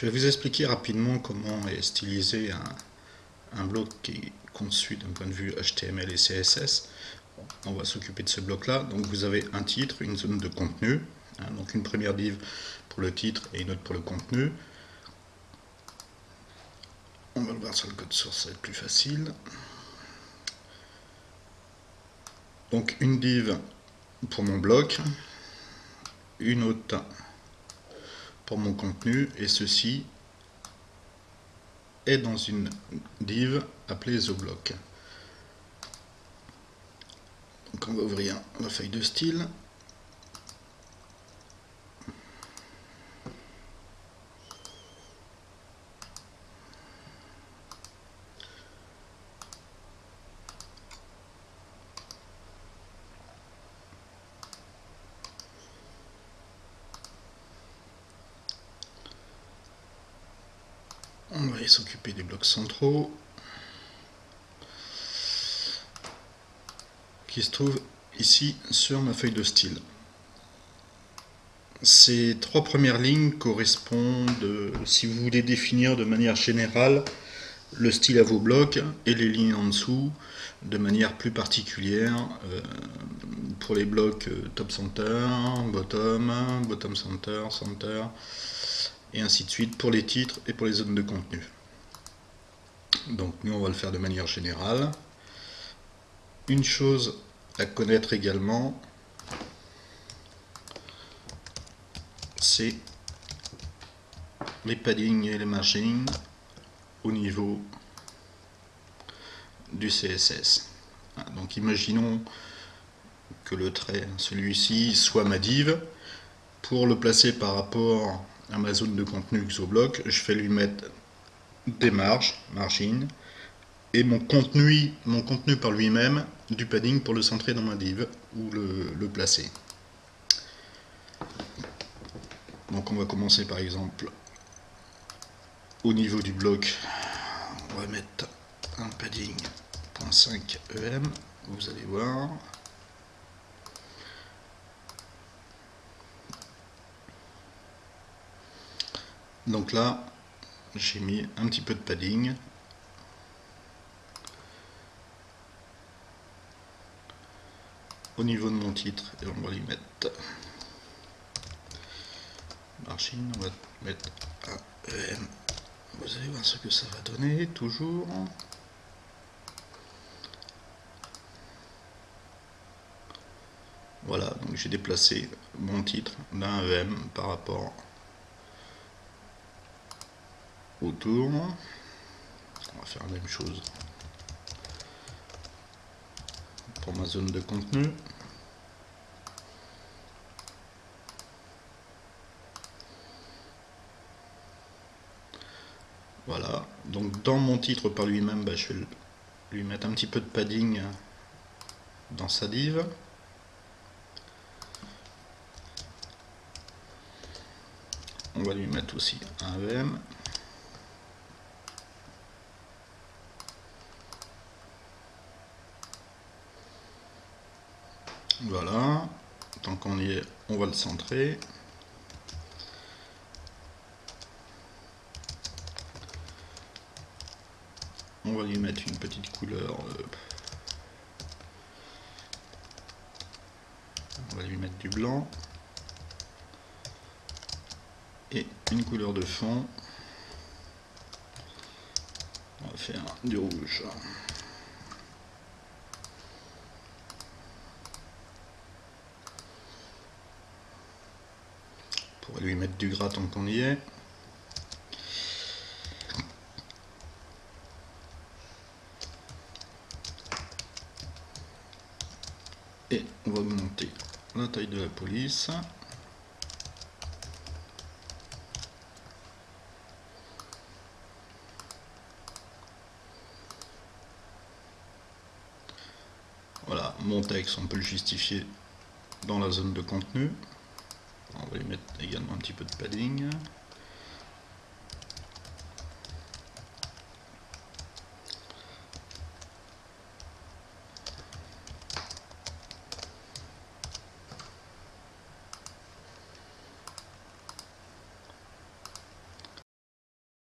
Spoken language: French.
Je vais vous expliquer rapidement comment est stylisé un bloc qui est conçu d'un point de vue HTML et CSS. On va s'occuper de ce bloc là. Donc vous avez un titre, une zone de contenu, donc une première div pour le titre et une autre pour le contenu. On va le voir sur le code source, ça va être plus facile. Donc une div pour mon bloc, une autre pour mon contenu, et ceci est dans une div appelée TheBlock. Donc on va ouvrir la feuille de style. On va s'occuper des blocs centraux qui se trouvent ici sur ma feuille de style. Ces trois premières lignes correspondent, si vous voulez définir de manière générale le style à vos blocs, et les lignes en dessous de manière plus particulière pour les blocs top center, bottom center, center, et ainsi de suite pour les titres et pour les zones de contenu. Donc nous on va le faire de manière générale. Une chose à connaître également, c'est les paddings et les margins au niveau du CSS. Donc imaginons que le trait, celui-ci, soit ma div. Pour le placer par rapport à ma zone de contenu TheBlock, je vais lui mettre des margins, et mon contenu par lui-même, du padding pour le centrer dans ma div ou le placer. Donc on va commencer par exemple au niveau du bloc. On va mettre un padding 0.5 EM, vous allez voir. Donc là, j'ai mis un petit peu de padding. Au niveau de mon titre, et on va lui mettre margin, on va mettre un EM. Vous allez voir ce que ça va donner, toujours. Voilà, donc j'ai déplacé mon titre d'un EM par rapport au tour. On va faire la même chose pour ma zone de contenu. Voilà, donc dans mon titre par lui-même, je vais lui mettre un petit peu de padding dans sa div. On va lui mettre aussi un EM. Voilà, tant qu'on y est, on va le centrer. On va lui mettre une petite couleur. On va lui mettre du blanc. Et une couleur de fond. On va faire du rouge. On va lui mettre du gras tant qu'on y est. Et on va augmenter la taille de la police. Voilà, mon texte, on peut le justifier dans la zone de contenu. On va lui mettre également un petit peu de padding.